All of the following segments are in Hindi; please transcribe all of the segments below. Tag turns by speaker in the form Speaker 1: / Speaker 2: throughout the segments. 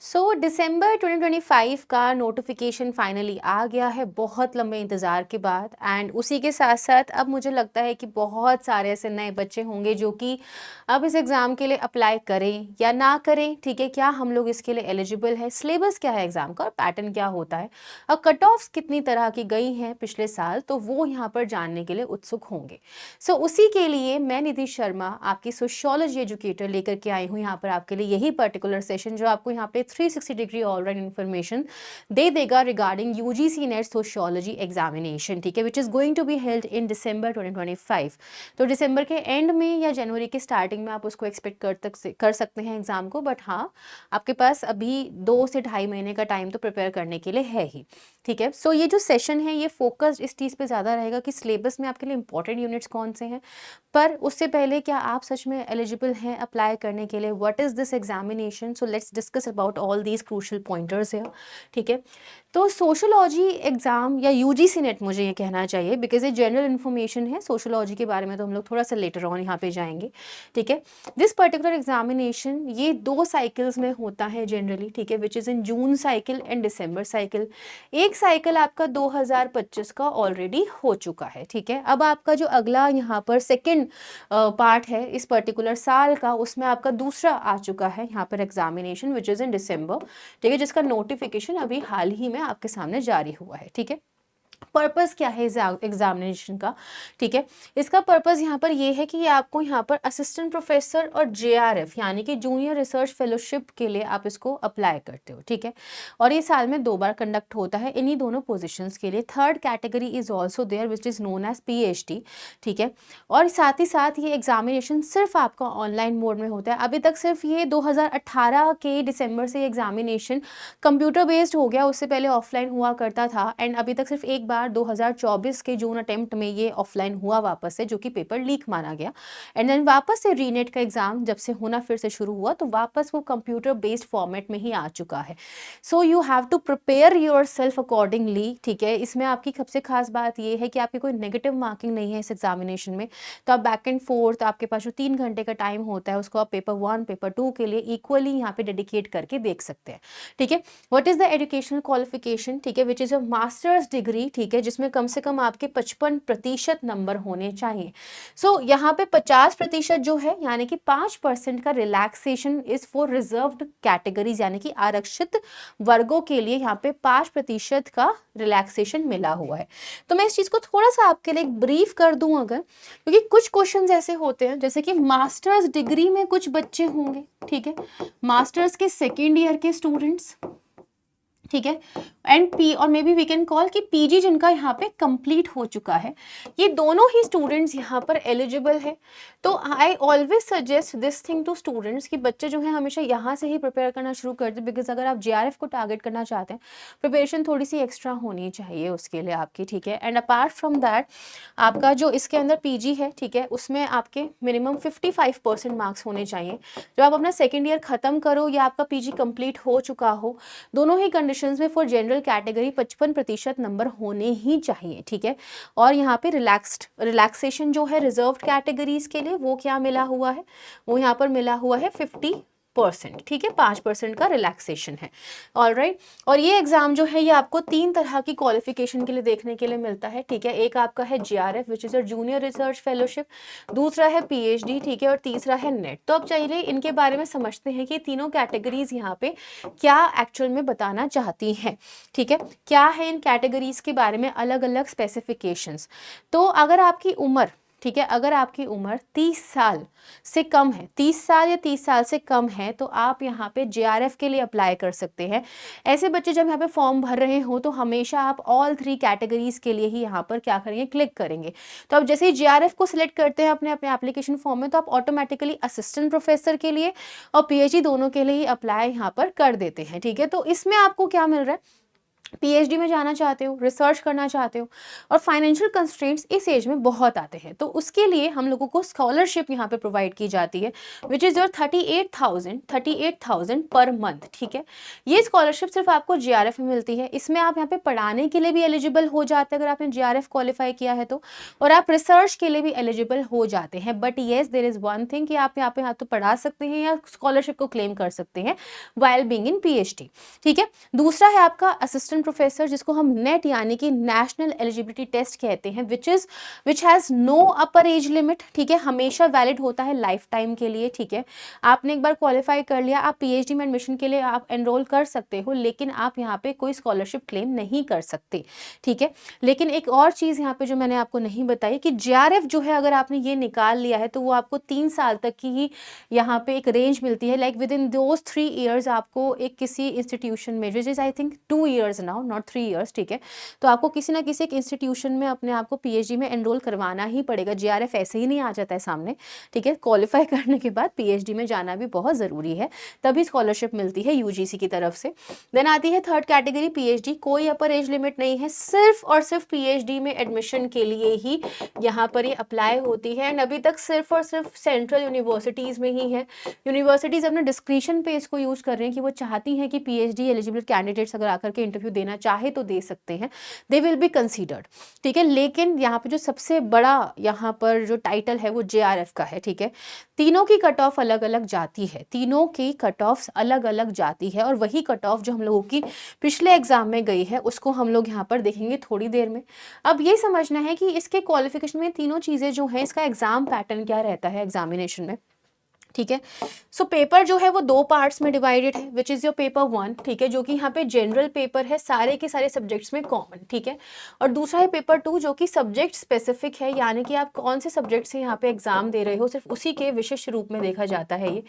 Speaker 1: दिसंबर 2025 का नोटिफिकेशन फाइनली आ गया है बहुत लंबे इंतज़ार के बाद। एंड उसी के साथ साथ अब मुझे लगता है कि बहुत सारे ऐसे नए बच्चे होंगे जो कि अब इस एग्ज़ाम के लिए अप्लाई करें या ना करें। ठीक है, क्या हम लोग इसके लिए एलिजिबल है, सिलेबस क्या है एग्ज़ाम का और पैटर्न क्या होता है और कट ऑफ्स कितनी तरह की गई हैं पिछले साल, तो वो यहाँ पर जानने के लिए उत्सुक होंगे। उसी के लिए मैं निधि शर्मा आपकी सोशियोलॉजी एजुकेटर लेकर के आई हूँ यहाँ पर आपके लिए यही पर्टिकुलर सेशन जो आपको यहाँ पे 360 डिग्री ऑलराउंड इन्फॉर्मेशन दे देगा regarding UGC NET sociology examination. ठीक है, which is going to be held in December 2025। तो दिसंबर के एंड में या जनवरी के स्टार्टिंग में आप उसको एक्सपेक्ट कर सकते हैं एग्जाम को। बट हाँ, आपके पास अभी 2 से ढाई महीने का टाइम तो प्रिपेयर करने के लिए है ही। ठीक है, ये जो सेशन है ये फोकस इस चीज़ पे ज़्यादा रहेगा कि सिलेबस में आपके लिए इंपॉर्टेंट यूनिट्स कौन से हैं, पर उससे पहले क्या आप सच में एलिजिबल हैं अप्लाई करने के लिए, what is this examination. Let's discuss about all these crucial pointers है। ठीक है, तो सोशोलॉजी एग्ज़ाम या यूजीसी नेट मुझे ये कहना चाहिए बिकॉज ये जनरल इन्फॉर्मेशन है। सोशोलॉजी के बारे में तो हम लोग थोड़ा सा लेटर ऑन यहाँ पे जाएंगे। ठीक है, दिस पर्टिकुलर एग्जामिनेशन ये 2 साइकिल्स में होता है जनरली। ठीक है, which is in June cycle and December cycle. एक साइकिल आपका 2025 का ऑलरेडी हो चुका है। ठीक है, अब आपका जो अगला यहाँ पर सेकेंड पार्ट है इस पर्टिकुलर साल का, उसमें आपका दूसरा आ चुका है यहाँ पर एग्जामिनेशन विच इज़ इन दिसंबर। ठीक है, जिसका नोटिफिकेशन अभी हाल ही में आपके सामने जारी हुआ है। ठीक है, पर्पस क्या है एग्जामिनेशन का। ठीक है, इसका पर्पस यहाँ पर ये है कि ये आपको यहाँ पर असिस्टेंट प्रोफेसर और जेआरएफ यानी कि जूनियर रिसर्च फेलोशिप के लिए आप इसको अप्लाई करते हो। ठीक है, और ये साल में 2 बार कंडक्ट होता है इन्हीं दोनों पोजीशंस के लिए। Third category is also there which is known as PhD. ठीक है, और साथ ही साथ ये एग्जामिनेशन सिर्फ आपका ऑनलाइन मोड में होता है। अभी तक सिर्फ ये 2018 के दिसंबर से एग्जामिनेशन कंप्यूटर बेस्ड हो गया, उससे पहले ऑफलाइन हुआ करता था। एंड अभी तक सिर्फ एक बार 2024 के जून अटेम्प्ट में ये ऑफलाइन हुआ वापस से, जो कि पेपर लीक माना गया। एंड देन वापस से रीनेट का एग्जाम जब से होना फिर से शुरू हुआ तो वापस वो कंप्यूटर बेस्ड फॉर्मेट में ही आ चुका है। You have to prepare yourself accordingly. ठीक है, इसमें आपकी सबसे खास बात ये है कि आपकी कोई नेगेटिव मार्किंग नहीं है इस एग्जामिनेशन में। तो आप बैक एंड फोर्थ आपके पास जो 3 घंटे का टाइम होता है उसको आप पेपर 1 पेपर 2 के लिए इक्वली यहाँ पे डेडिकेट करके देख सकते हैं। ठीक है, what is the educational qualification. ठीक है, which is a masters degree. ठीक है, जिसमें कम से कम आपके 55% नंबर होने चाहिए। यहाँ पे 50% जो है यानी कि 5% का relaxation is for reserved categories यानी कि आरक्षित वर्गों के लिए यहाँ पे 5% का रिलैक्सेशन मिला हुआ है। तो मैं इस चीज को थोड़ा सा आपके लिए एक ब्रीफ कर दूं अगर, क्योंकि कुछ क्वेश्चंस ऐसे होते हैं जैसे कि मास्टर्स डिग्री में कुछ बच्चे होंगे। ठीक है, मास्टर्स के सेकेंड ईयर के स्टूडेंट्स। ठीक है, एंड पी और maybe we can call कि पीजी जिनका यहाँ पे कंप्लीट हो चुका है, ये दोनों ही स्टूडेंट्स यहाँ पर एलिजिबल है। तो I always suggest this thing to students कि बच्चे जो हैं हमेशा यहाँ से ही प्रिपेयर करना शुरू कर दें, बिकॉज अगर आप जेआरएफ को टारगेट करना चाहते हैं प्रिपरेशन थोड़ी सी एक्स्ट्रा होनी चाहिए उसके लिए आपकी। ठीक है, एंड अपार्ट फ्रॉम दैट आपका जो इसके अंदर पीजी है, ठीक है, उसमें आपके मिनिमम 55% मार्क्स होने चाहिए। जब आप अपना सेकेंड ईयर खत्म करो या आपका पीजी कंप्लीट हो चुका हो, दोनों ही कंडीशन में फॉर जनरल कैटेगरी 55% नंबर होने ही चाहिए। ठीक है, और यहाँ पे रिलैक्सेशन जो है रिजर्व्ड कैटेगरीज के लिए वो क्या मिला हुआ है, वो यहाँ पर मिला हुआ है 50%। ठीक है, 5% का रिलैक्सेशन है। ऑलराइट, और ये एग्जाम जो है ये आपको 3 तरह की क्वालिफिकेशन के लिए देखने के लिए मिलता है। ठीक है, एक आपका है JRF which is a junior research fellowship, दूसरा है पीएचडी। ठीक है, और तीसरा है नेट। तो अब चलिए इनके बारे में समझते हैं कि तीनों कैटेगरीज यहाँ पे क्या एक्चुअल में बताना चाहती हैं। ठीक है, क्या है इन कैटेगरीज के बारे में अलग अलग स्पेसिफिकेशंस। तो अगर आपकी उम्र, ठीक है, अगर आपकी उम्र 30 साल से कम है, 30 साल या 30 साल से कम है, तो आप यहाँ पे जेआरएफ के लिए अप्लाई कर सकते हैं। ऐसे बच्चे जब यहाँ पे फॉर्म भर रहे हो तो हमेशा आप ऑल 3 कैटेगरीज के लिए ही यहाँ पर क्या करेंगे, क्लिक करेंगे। तो अब जैसे ही जेआरएफ को सिलेक्ट करते हैं अपने अपने एप्लीकेशन फॉर्म में, तो आप ऑटोमेटिकली असिस्टेंट प्रोफेसर के लिए और पीएचडी दोनों के लिए ही अप्लाई यहाँ पर कर देते हैं। ठीक है, तो इसमें आपको क्या मिल रहा है, पीएचडी में जाना चाहते हो, रिसर्च करना चाहते हो और फाइनेंशियल कंस्ट्रेंट्स इस एज में बहुत आते हैं, तो उसके लिए हम लोगों को स्कॉलरशिप यहाँ पे प्रोवाइड की जाती है which is your 38,000 per month. ठीक है, ये स्कॉलरशिप सिर्फ आपको जीआरएफ में मिलती है। इसमें आप यहाँ पे पढ़ाने के लिए भी एलिजिबल हो जाते हैं अगर आपने जीआरएफ क्वालिफाई किया है तो, और आप रिसर्च के लिए भी एलिजिबल हो जाते हैं। But yes there is one thing कि आप यहाँ पे तो पढ़ा सकते हैं या स्कॉलरशिप को क्लेम कर सकते हैं वाइल बीइंग इन पीएचडी। ठीक है, दूसरा है आपका असिस्टेंट प्रोफेसर, जिसको हम नेट यानी कि नेशनल एलिजिबिलिटी टेस्ट कहते हैं, which has no upper age limit. ठीक है, हमेशा वैलिड होता है लाइफ टाइम के लिए। ठीक है, आपने एक बार क्वालिफाई कर लिया, आप पीएचडी में एडमिशन के लिए आप एनरोल कर सकते हो, लेकिन आप यहाँ पे कोई स्कॉलरशिप क्लेम नहीं कर सकते। ठीक है, लेकिन एक और चीज़ यहाँ पे जो मैंने आपको नहीं बताई कि जीआरएफ जो है अगर आपने ये निकाल लिया है तो वो आपको 3 साल तक की ही यहाँ पे एक रेंज मिलती है। Like with in those 3 years आपको एक किसी इंस्टीट्यूशन में, which is I think 2 years now, not 3 years. ठीक है, तो आपको किसी ना किसी एक इंस्टीट्यूशन में अपने आप को पीएचडी में एनरोल करवाना ही पड़ेगा। जीआरएफ ऐसे ही नहीं आ जाता है सामने। ठीक है, क्वालिफाई करने के बाद पीएचडी में जाना भी बहुत ज़रूरी है, तभी स्कॉलरशिप मिलती है यूजीसी की तरफ से। देन आती है थर्ड कैटेगरी पीएचडी। कोई अपर एज लिमिट नहीं है, सिर्फ और सिर्फ पीएचडी में एडमिशन के लिए ही यहाँ पर ये अप्लाई होती है। एंड अभी तक सिर्फ और सिर्फ सेंट्रल यूनिवर्सिटीज़ में ही है। यूनिवर्सिटीज़ अपने डिस्क्रिशन पे इसको यूज़ कर रहे हैं कि वो चाहती हैं कि पीएचडी एलिजिबल कैंडिडेट्स अगर आकर के इंटरव्यू देना चाहे तो दे सकते हैं, दे विल बी कंसीडर्ड। ठीक है, लेकिन यहाँ पे जो सबसे बड़ा यहाँ पर जो टाइटल है वो जेआरएफ का है। ठीक है, तीनों की कट ऑफ अलग अलग जाती है, तीनों की कट ऑफ अलग अलग जाती है, और वही कट ऑफ जो हम लोगों की पिछले एग्जाम में गई है उसको हम लोग यहाँ पर देखेंगे थोड़ी देर में। अब ये समझना है कि इसके क्वालिफिकेशन में तीनों चीज़ें जो हैं, इसका एग्जाम पैटर्न क्या रहता है एग्जामिनेशन में। ठीक है, सो पेपर जो है वो 2 पार्ट्स में डिवाइडेड है, विच इज़ योर पेपर 1। ठीक है, जो कि यहाँ पे जनरल पेपर है, सारे के सारे सब्जेक्ट्स में कॉमन। ठीक है, और दूसरा है पेपर 2 जो कि सब्जेक्ट स्पेसिफिक है, यानी कि आप कौन से सब्जेक्ट से यहाँ पे एग्जाम दे रहे हो, सिर्फ उसी के विशिष्ट रूप में देखा जाता है ये।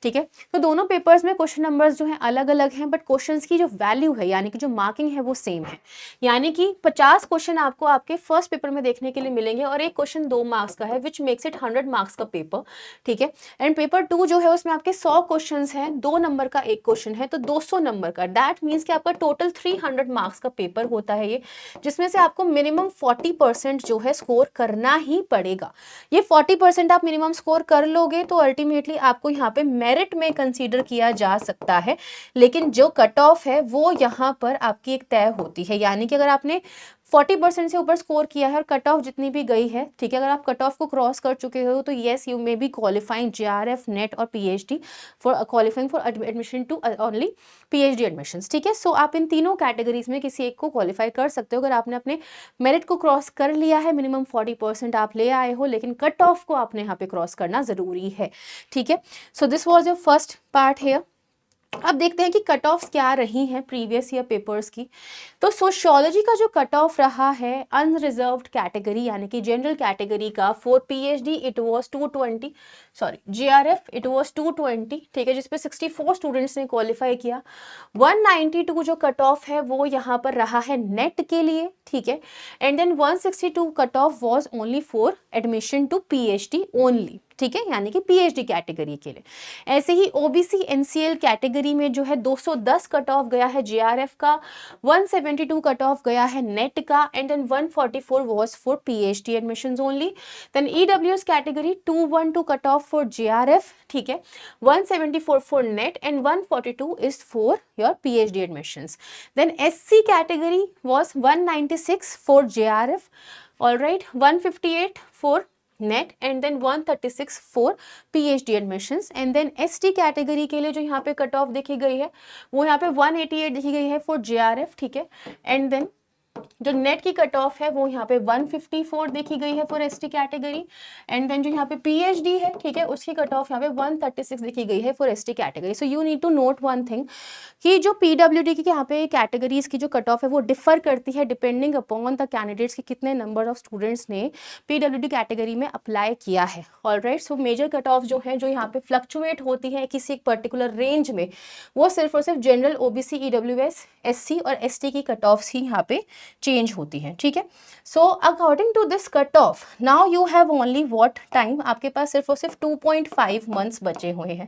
Speaker 1: ठीक है, तो दोनों पेपर्स में क्वेश्चन नंबर्स जो हैं अलग अलग हैं, बट क्वेश्चन की जो वैल्यू है यानी कि जो मार्किंग है वो सेम है। यानी कि 50 क्वेश्चन आपको आपके फर्स्ट पेपर में देखने के लिए मिलेंगे और एक क्वेश्चन 2 मार्क्स का है, विच मेक्स इट 100 मार्क्स का पेपर। ठीक है, एंड पेपर 2 जो है उसमें आपके 100 क्वेश्चंस हैं, 2 नंबर का एक क्वेश्चन है, तो 200 नंबर का। दैट मीन्स कि आपका टोटल 300 मार्क्स का पेपर होता है ये, जिसमें से आपको मिनिमम 40% जो है स्कोर करना ही पड़ेगा। ये 40% आप मिनिमम स्कोर कर लोगे तो अल्टीमेटली आपको यहाँ पे मेरिट में कंसीडर किया जा सकता है, लेकिन जो कट ऑफ है वो यहाँ पर आपकी एक तय होती है। यानी कि अगर आपने 40% से ऊपर स्कोर किया है और कट ऑफ जितनी भी गई है, ठीक है, अगर आप कट ऑफ को क्रॉस कर चुके हो तो yes you may be qualifying JRF, NET और PhD for qualifying for admission to only PhD admissions. ठीक है, सो आप इन तीनों कैटेगरीज में किसी एक को क्वालिफाई कर सकते हो अगर आपने अपने मेरिट को क्रॉस कर लिया है, मिनिमम 40% आप ले आए हो, लेकिन कट ऑफ को आपने यहाँ पे क्रॉस करना जरूरी है। ठीक है, so this was your first part here. अब देखते हैं कि कट ऑफ्स क्या रही हैं प्रीवियस ईयर पेपर्स की। तो सोशियोलॉजी का जो कट ऑफ रहा है अनरिजर्व्ड कैटेगरी यानी कि जनरल कैटेगरी का, for PhD it was 220, sorry GRF it was 220। ठीक है, जिसपे 64 स्टूडेंट्स ने क्वालिफाई किया। 192 जो कट ऑफ है वो यहाँ पर रहा है नेट के लिए। ठीक है, and then 162 cut off was only for admission to PhD only. ठीक है, यानी कि पीएचडी कैटेगरी के लिए। ऐसे ही ओबीसी एनसीएल कैटेगरी में जो है 210 कट ऑफ गया है जीआरएफ का, 172 कट ऑफ गया है नेट का, and then 144 was for PhD admissions only. Then EWS category 212 cut off for JRF, ठीक है, 174 for NET and 142 is for your PhD admissions. Then SC category was 196 for JRF, alright, 158 for NET and then 136 for PhD admissions. And then ST category के लिए जो यहाँ पे कट ऑफ देखी गई है वो यहाँ पे 188 देखी गई है फॉर जेआरएफ। ठीक है, एंड देन जो नेट की कट ऑफ है वो यहाँ पे 154 देखी गई है for ST category. And then जो यहाँ पे पीएचडी है, ठीक है, उसकी कट ऑफ यहाँ पे 136 देखी गई है for ST category. So you need to note one thing कि जो पीडब्ल्यूडी की यहाँ पे कैटेगरीज की जो कट ऑफ है वो डिफर करती है डिपेंडिंग अपॉन द कैंडिडेट्स की कितने नंबर ऑफ स्टूडेंट्स ने पीडब्ल्यूडी कैटेगरी में अप्लाई किया है। Alright, so major cut off जो है जो यहाँ पे फ्लक्चुएट होती है किसी एक पर्टिकुलर रेंज में, वो सिर्फ और सिर्फ जनरल, ओबीसी, ईडब्ल्यूएस, एससी और एसटी की कट ऑफ्स ही यहाँ पे चेंज होती हैं, ठीक है। So according to this cut off now you have only what time, आपके पास सिर्फ और सिर्फ 2.5 मंथ्स बचे हुए हैं,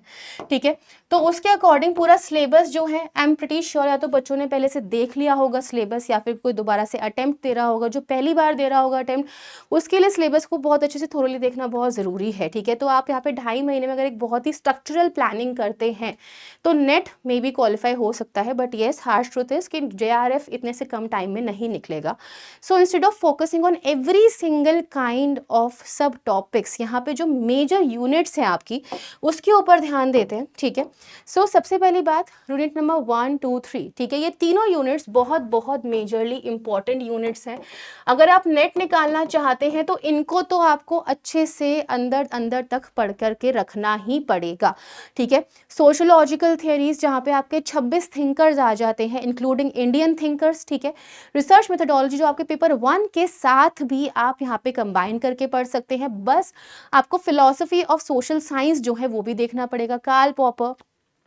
Speaker 1: ठीक है। तो उसके अकॉर्डिंग पूरा सिलेबस जो है आई एम प्रीटी श्योर या तो बच्चों ने पहले से देख लिया होगा सिलेबस, या फिर कोई दोबारा से अटेम्प्ट दे रहा होगा। जो पहली बार दे रहा होगा अटेम्प्ट, उसके लिए सिलेबस को बहुत अच्छे से थोरोली देखना बहुत ज़रूरी है, ठीक है। तो आप यहाँ पे 2.5 महीने में अगर एक बहुत ही स्ट्रक्चरल प्लानिंग करते हैं तो नेट में भी क्वालिफाई हो सकता है, but yes harsh truth is कि JRF इतने से कम टाइम में नहीं निकलेगा। So instead of focusing on every single kind of सब टॉपिक्स, यहाँ पे जो मेजर यूनिट्स हैं आपकी उसके ऊपर ध्यान देते हैं, ठीक है। सो सबसे पहली बात यूनिट नंबर 1, 2, 3, ठीक है। ये तीनों यूनिट्स बहुत बहुत मेजरली इंपॉर्टेंट यूनिट्स हैं। अगर आप नेट निकालना चाहते हैं तो इनको तो आपको अच्छे से अंदर अंदर तक पढ़ करके रखना ही पड़ेगा, ठीक है। सोशोलॉजिकल थियरीज जहाँ पे आपके 26 थिंकर्स आ जाते हैं इंक्लूडिंग इंडियन थिंकर्स, ठीक है। रिसर्च मेथोडोलॉजी जो आपके पेपर 1 के साथ भी आप यहाँ पे कंबाइन करके पढ़ सकते हैं। बस आपको फिलॉसफी ऑफ सोशल साइंस जो है वो भी देखना पड़ेगा, कार्ल पॉपर,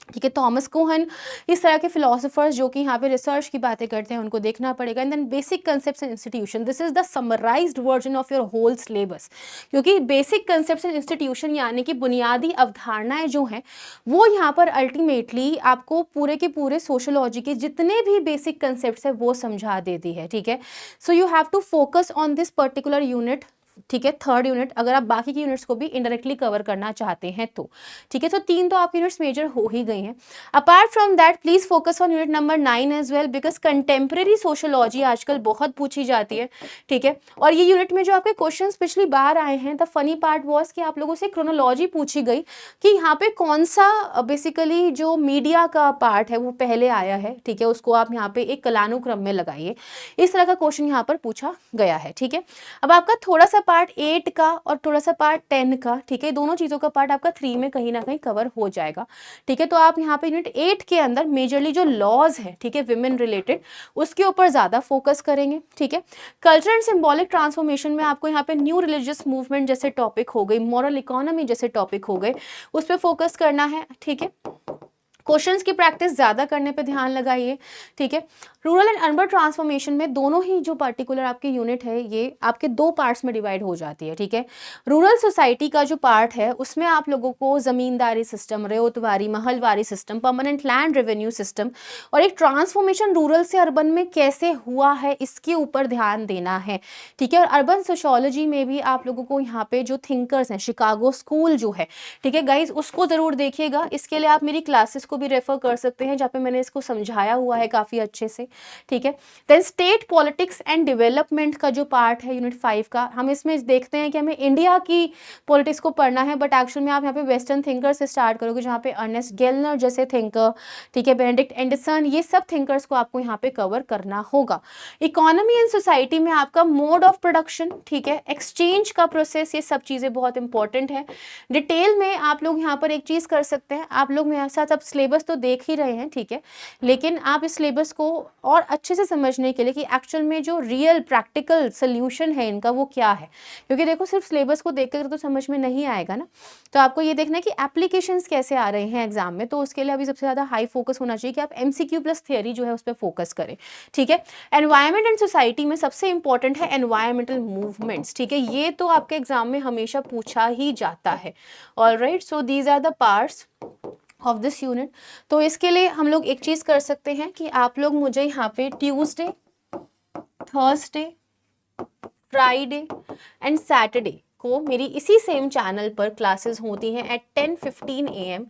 Speaker 1: ठीक है, थॉमस कोहन, इस तरह के फिलोसोफर्स जो कि यहाँ पे रिसर्च की बातें करते हैं उनको देखना पड़ेगा। And then basic concepts and institution, this is the summarised version of your whole syllabus, क्योंकि बेसिक कंसेप्ट्स एंड इंस्टीट्यूशन यानी कि बुनियादी अवधारणाएं जो हैं वो यहाँ पर अल्टीमेटली आपको पूरे के पूरे सोशोलॉजी के जितने भी बेसिक कंसेप्ट्स है वो समझा देती है, ठीक है। So you have to focus on this particular unit, ठीक है, थर्ड यूनिट, अगर आप बाकी की यूनिट्स को भी इनडायरेक्टली कवर करना चाहते हैं तो, ठीक है। तो 3 तो आपकी यूनिट्स मेजर हो ही गई हैं। Apart from that please focus on unit number 9 as well, because contemporary sociology आजकल बहुत पूछी जाती है, ठीक है। और ये यूनिट में जो आपके क्वेश्चंस पिछली बार आए हैं, द फनी पार्ट वॉज कि आप लोगों से क्रोनोलॉजी पूछी गई कि यहाँ पे कौन सा बेसिकली जो मीडिया का पार्ट है वो पहले आया है, ठीक है, उसको आप यहाँ पे एक कलानुक्रम में लगाइए। इस तरह का क्वेश्चन यहाँ पर पूछा गया है, ठीक है। अब आपका थोड़ा सा पार्ट 8 का और थोड़ा सा पार्ट 10 का, ठीक है, दोनों चीज़ों का पार्ट आपका 3 में कहीं ना कहीं कवर हो जाएगा, ठीक है। तो आप यहाँ पे यूनिट 8 के अंदर मेजरली जो लॉज है, ठीक है, विमेन रिलेटेड, उसके ऊपर ज़्यादा फोकस करेंगे, ठीक है। कल्चर एंड सिंबॉलिक ट्रांसफॉर्मेशन में आपको यहाँ पे न्यू रिलीजियस मूवमेंट जैसे टॉपिक हो गई, मॉरल इकोनॉमी जैसे टॉपिक हो गए, उस पर फोकस करना है, ठीक है। क्वेश्चंस की प्रैक्टिस ज़्यादा करने पे ध्यान लगाइए, ठीक है। रूरल एंड अर्बन ट्रांसफॉर्मेशन में दोनों ही जो पर्टिकुलर आपकी यूनिट है ये आपके 2 पार्ट्स में डिवाइड हो जाती है, ठीक है। रूरल सोसाइटी का जो पार्ट है उसमें आप लोगों को zamindari system, ryotwari, mahalwari system, permanent land revenue system और एक ट्रांसफॉर्मेशन रूरल से अर्बन में कैसे हुआ है इसके ऊपर ध्यान देना है, ठीक है। और अर्बन सोशोलॉजी में भी आप लोगों को यहाँ पे जो थिंकर्स हैं, शिकागो स्कूल जो है, ठीक है गाइज, उसको ज़रूर देखिएगा। इसके लिए आप मेरी क्लासेस को भी रेफर कर सकते हैं जहाँ पे मैंने इसको समझाया हुआ है काफ़ी अच्छे से, ठीक है। Then state politics and development का जो पार्ट है यूनिट 5 का, हम इसमें देखते हैं कि हमें इंडिया की पॉलिटिक्स को पढ़ना है, बट एक्चुअल में आप यहाँ पे वेस्टर्न थिंकर से स्टार्ट करोगे जहाँ पे अर्नेस्ट गेलनर जैसे थिंकर, ठीक है, बेनेडिक्ट एंडरसन, ये सब थिंकर्स को आपको यहाँ पे कवर करना होगा। इकोनॉमी एंड सोसाइटी में आपका मोड ऑफ प्रोडक्शन, ठीक है, एक्सचेंज का प्रोसेस, ये सब चीज़ें बहुत इंपॉर्टेंट है। डिटेल में आप लोग यहाँ पर एक चीज़ कर सकते हैं, आप लोग मेरे साथ अब सिलेबस तो देख ही रहे हैं, ठीक है, लेकिन आप इस सिलेबस को और अच्छे से समझने के लिए कि एक्चुअल में जो रियल प्रैक्टिकल सोल्यूशन है इनका वो क्या है, क्योंकि देखो सिर्फ सिलेबस को देखकर तो समझ में नहीं आएगा ना, तो आपको ये देखना है कि एप्लीकेशंस कैसे आ रहे हैं एग्जाम में। तो उसके लिए अभी सबसे ज़्यादा हाई फोकस होना चाहिए कि आप MCQ प्लस थियरी जो है उस पर फोकस करें, ठीक है। एनवायरमेंट एंड सोसाइटी में सबसे इंपॉर्टेंट है एनवायरमेंटल मूवमेंट्स, ठीक है, ये तो आपके एग्जाम में हमेशा पूछा ही जाता है। Alright, so these are the parts of this unit. तो इसके लिए हम लोग एक चीज़ कर सकते हैं कि आप लोग मुझे यहाँ पे Tuesday, Thursday, Friday and Saturday को मेरी इसी सेम चैनल पर क्लासेस होती हैं एट 10:15 AM,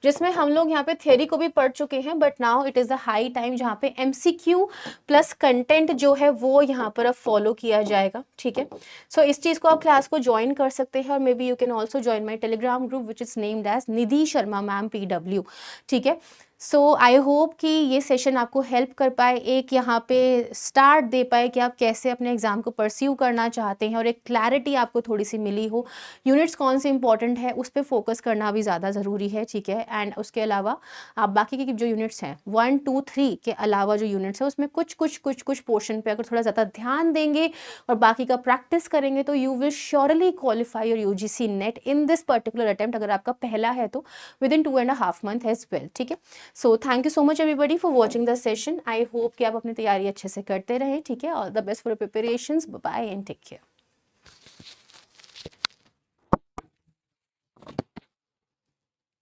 Speaker 1: जिसमें हम लोग यहाँ पे थ्योरी को भी पढ़ चुके हैं, but now it is the high time जहाँ पे MCQ प्लस कंटेंट जो है वो यहाँ पर अब फॉलो किया जाएगा, ठीक है। सो इस चीज़ को आप क्लास को ज्वाइन कर सकते हैं और maybe you can also join my Telegram group which is named as Nidhi Sharma ma'am PW, ठीक है। सो आई होप कि ये सेशन आपको हेल्प कर पाए, एक यहाँ पे स्टार्ट दे पाए कि आप कैसे अपने एग्ज़ाम को परस्यू करना चाहते हैं और एक क्लैरिटी आपको थोड़ी सी मिली हो। यूनिट्स कौन से इंपॉर्टेंट है उस पर फोकस करना भी ज़्यादा ज़रूरी है, ठीक है। एंड उसके अलावा आप बाकी की जो यूनिट्स हैं 1, 2, 3 के अलावा जो यूनिट्स हैं उसमें कुछ पोर्शन पे अगर थोड़ा ज़्यादा ध्यान देंगे और बाकी का प्रैक्टिस करेंगे तो you will surely qualify your UGC NET in this particular attempt, अगर आपका पहला है तो within 2.5 months as well, ठीक है। So thank you so much everybody for watching the session. I hope कि आप अपनी तैयारी अच्छे से करते रहें, ठीक है। All the best for preparations, bye and take care.